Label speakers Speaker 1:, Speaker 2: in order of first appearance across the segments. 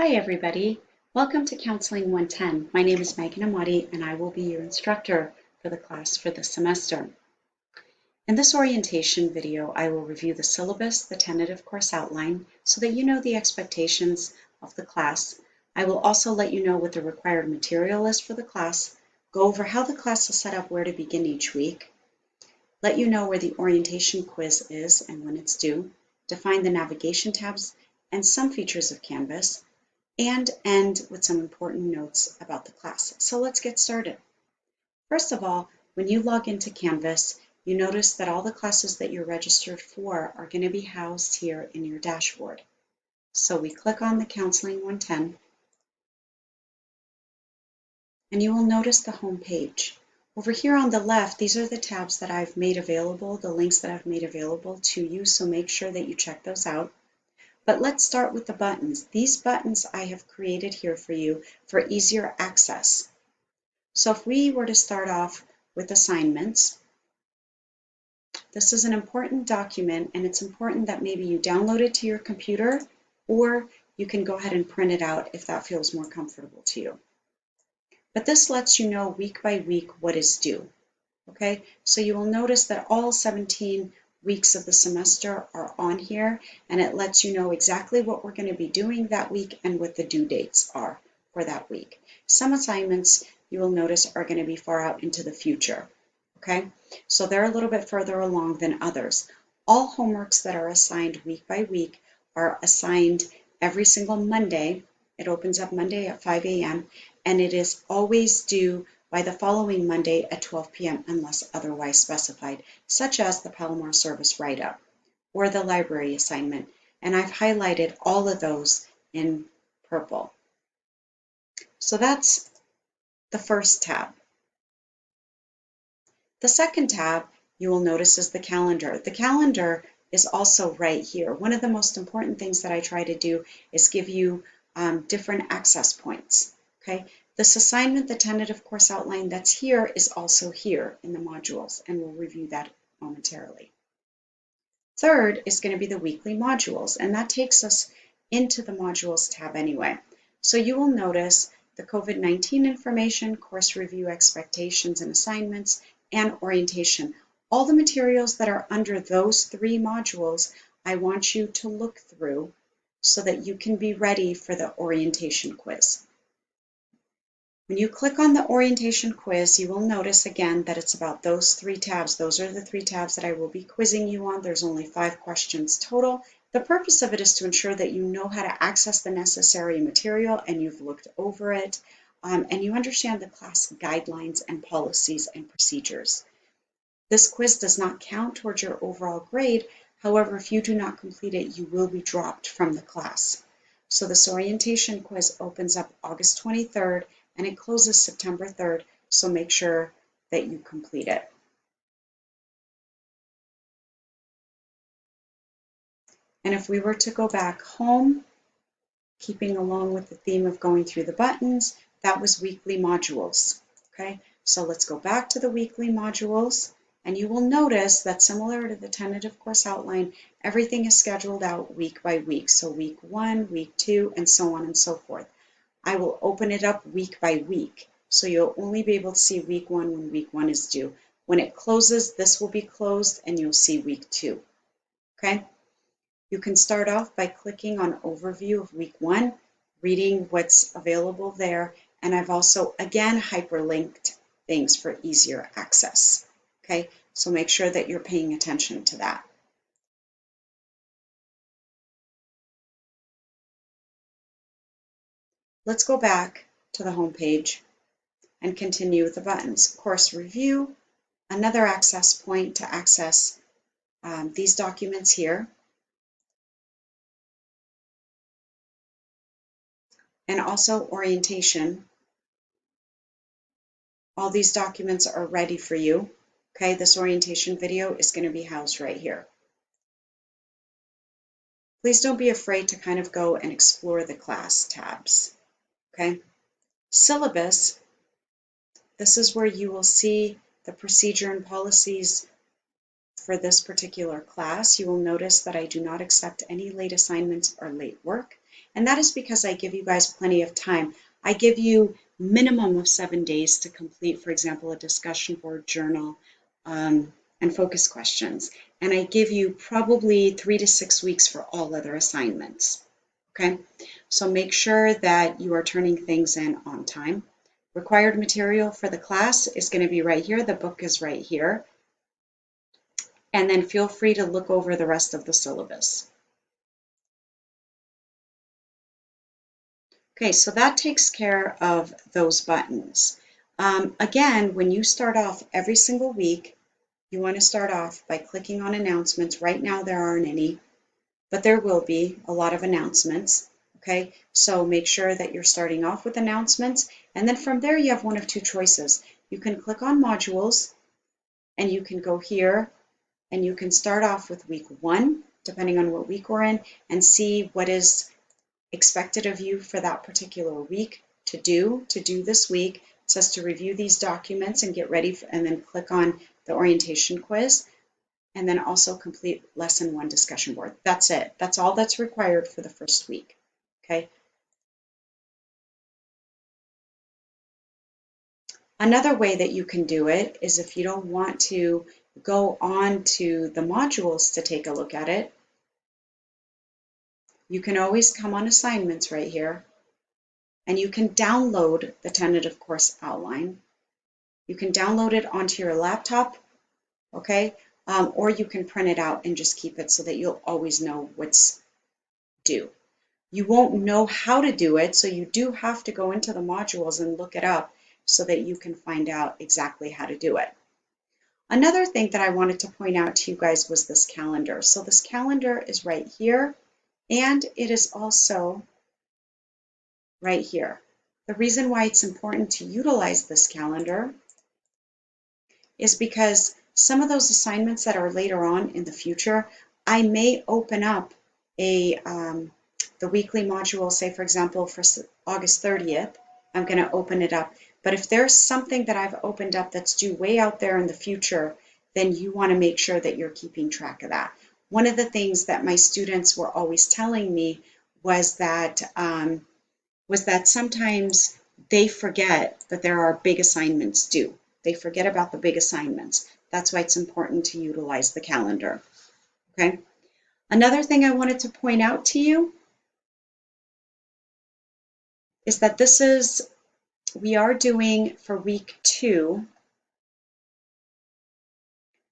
Speaker 1: Hi everybody, welcome to Counseling 110. My name is Megan Amati and I will be your instructor for the class for this semester. In this orientation video, I will review the syllabus, the tentative course outline, so that you know the expectations of the class. I will also let you know what the required material is for the class, go over how the class is set up, where to begin each week, let you know where the orientation quiz is and when it's due, define the navigation tabs and some features of Canvas, and end with some important notes about the class. So let's get started. First of all, when you log into Canvas, you notice that all the classes that you're registered for are going to be housed here in your dashboard. So we click on the Counseling 110, and you will notice the home page. Over here on the left, these are the tabs that I've made available, the links that I've made available to you, so make sure that you check those out. But let's start with the buttons. These buttons I have created here for you for easier access. So if we were to start off with assignments, this is an important document and it's important that maybe you download it to your computer or you can go ahead and print it out if that feels more comfortable to you. But this lets you know week by week what is due. Okay, so you will notice that all 17 weeks of the semester are on here, and it lets you know exactly what we're going to be doing that week and what the due dates are for that week. Some assignments you will notice are going to be far out into the future. Okay, so they're a little bit further along than others. All homeworks that are assigned week by week are assigned every single Monday. It opens up Monday at 5 a.m. and it is always due by the following Monday at 12 p.m. unless otherwise specified, such as the Palomar Service write-up or the library assignment. And I've highlighted all of those in purple. So that's the first tab. The second tab you will notice is the calendar. The calendar is also right here. One of the most important things that I try to do is give you different access points. Okay. This assignment, the tentative course outline that's here, is also here in the modules, and we'll review that momentarily. Third is going to be the weekly modules, and that takes us into the modules tab anyway. So you will notice the COVID-19 information, course review expectations and assignments, and orientation. All the materials that are under those three modules, I want you to look through so that you can be ready for the orientation quiz. When you click on the orientation quiz, you will notice again that it's about those three tabs. Those are the three tabs that I will be quizzing you on. There's only 5 questions total. The purpose of it is to ensure that you know how to access the necessary material and you've looked over it and you understand the class guidelines and policies and procedures. This quiz does not count towards your overall grade. However, if you do not complete it, you will be dropped from the class. So this orientation quiz opens up August 23rd and it closes September 3rd, so make sure that you complete it. And if we were to go back home, keeping along with the theme of going through the buttons, that was weekly modules. Okay, so let's go back to the weekly modules, and you will notice that similar to the tentative course outline, everything is scheduled out week by week. So week 1, week 2, and so on and so forth. I will open it up week by week, so you'll only be able to see week 1 when week 1 is due. When it closes, this will be closed and you'll see week 2. Okay? You can start off by clicking on Overview of week 1, reading what's available there, and I've also, again, hyperlinked things for easier access. Okay? So make sure that you're paying attention to that. Let's go back to the home page and continue with the buttons. Course review, another access point to access these documents here. And also orientation. All these documents are ready for you. Okay, this orientation video is going to be housed right here. Please don't be afraid to kind of go and explore the class tabs. Okay, syllabus. This is where you will see the procedure and policies for this particular class. You will notice that I do not accept any late assignments or late work. And that is because I give you guys plenty of time. I give you minimum of 7 days to complete, for example, a discussion board journal and focus questions. And I give you probably 3 to 6 weeks for all other assignments. Okay, so make sure that you are turning things in on time. Required material for the class is going to be right here. The book is right here. And then feel free to look over the rest of the syllabus. Okay, so that takes care of those buttons. Again, when you start off every single week, you want to start off by clicking on announcements. Right now there aren't any, but there will be a lot of announcements. Okay, so make sure that you're starting off with announcements, and then from there you have one of two choices. You can click on modules, and you can go here, and you can start off with week 1, depending on what week we're in, and see what is expected of you for that particular week to do this week. It says to review these documents and get ready, and then click on the orientation quiz, and then also complete lesson 1 discussion board. That's it. That's all that's required for the first week. Okay. Another way that you can do it is if you don't want to go on to the modules to take a look at it, you can always come on assignments right here, and you can download the tentative course outline. You can download it onto your laptop, okay? Or you can print it out and just keep it so that you'll always know what's due. You won't know how to do it, so you do have to go into the modules and look it up so that you can find out exactly how to do it. Another thing that I wanted to point out to you guys was this calendar. So this calendar is right here, and it is also right here. The reason why it's important to utilize this calendar is because some of those assignments that are later on in the future, I may open up the weekly module, say for example for August 30th, I'm going to open it up. But if there's something that I've opened up that's due way out there in the future, then you want to make sure that you're keeping track of that. One of the things that my students were always telling me was that sometimes they forget that there are big assignments due. They forget about the big assignments. That's why it's important to utilize the calendar. Okay. Another thing I wanted to point out to you is that we are doing for week 2.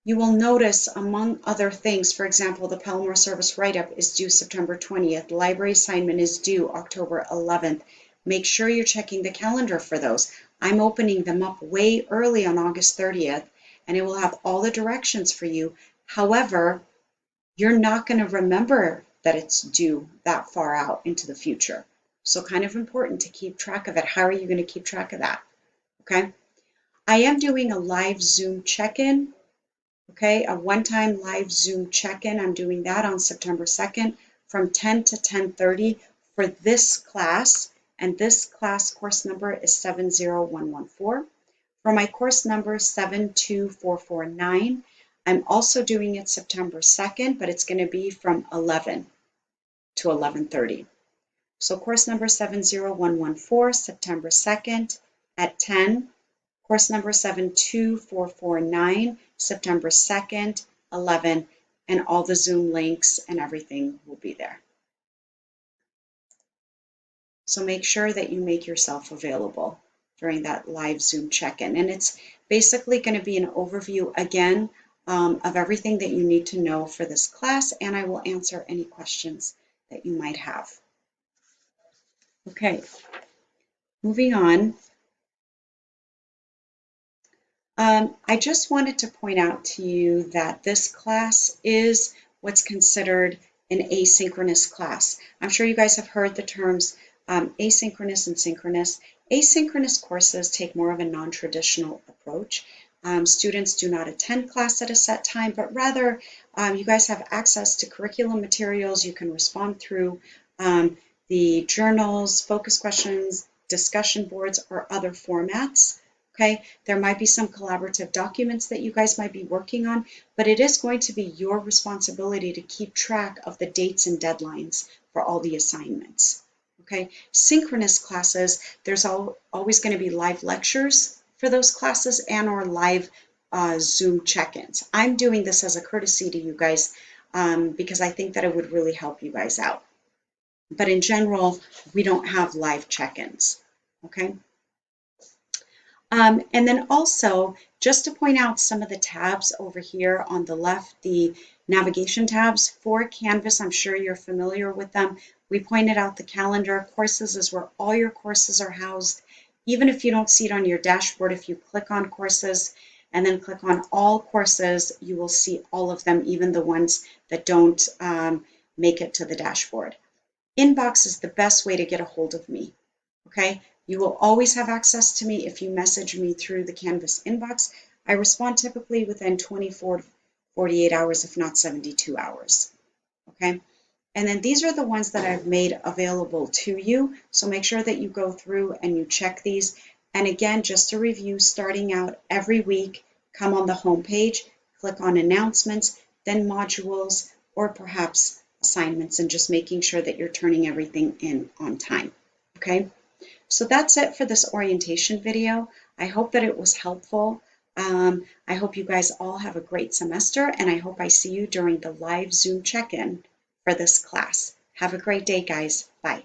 Speaker 1: You will notice, among other things, for example, the Palomar Service write-up is due September 20th. Library assignment is due October 11th. Make sure you're checking the calendar for those. I'm opening them up way early on August 30th, and it will have all the directions for you. However, you're not going to remember that it's due that far out into the future. So kind of important to keep track of it. How are you going to keep track of that? Okay. I am doing a live Zoom check-in. Okay, a one-time live Zoom check-in. I'm doing that on September 2nd from 10 to 10:30 for this class. And this class course number is 70114. For my course number 72449, I'm also doing it September 2nd, but it's going to be from 11 to 11:30. So course number 70114, September 2nd at 10. Course number 72449, September 2nd, 11, and all the Zoom links and everything will be there. So make sure that you make yourself available during that live Zoom check-in. And it's basically going to be an overview again of everything that you need to know for this class, and I will answer any questions that you might have. Okay, moving on. I just wanted to point out to you that this class is what's considered an asynchronous class. I'm sure you guys have heard the terms asynchronous and synchronous. Asynchronous courses take more of a non-traditional approach. Students do not attend class at a set time, but rather you guys have access to curriculum materials. You can respond through the journals, focus questions, discussion boards, or other formats. Okay, there might be some collaborative documents that you guys might be working on, but it is going to be your responsibility to keep track of the dates and deadlines for all the assignments. Okay, synchronous classes, there's always going to be live lectures for those classes and or live Zoom check-ins. I'm doing this as a courtesy to you guys because I think that it would really help you guys out. But in general, we don't have live check-ins. Okay. And then also, just to point out some of the tabs over here on the left, the navigation tabs for Canvas, I'm sure you're familiar with them. We pointed out the calendar. Courses is where all your courses are housed. Even if you don't see it on your dashboard, if you click on courses and then click on all courses, you will see all of them, even the ones that don't make it to the dashboard. Inbox is the best way to get a hold of me. Okay, you will always have access to me if you message me through the Canvas inbox. I respond typically within 24 to 48 hours, if not 72 hours. Okay, and then these are the ones that I've made available to you. So make sure that you go through and you check these. And again, just to review, starting out every week, come on the home page, click on announcements, then modules, or perhaps assignments, and just making sure that you're turning everything in on time. Okay. So that's it for this orientation video. I hope that it was helpful. I hope you guys all have a great semester, and I hope I see you during the live Zoom check-in for this class. Have a great day, guys. Bye.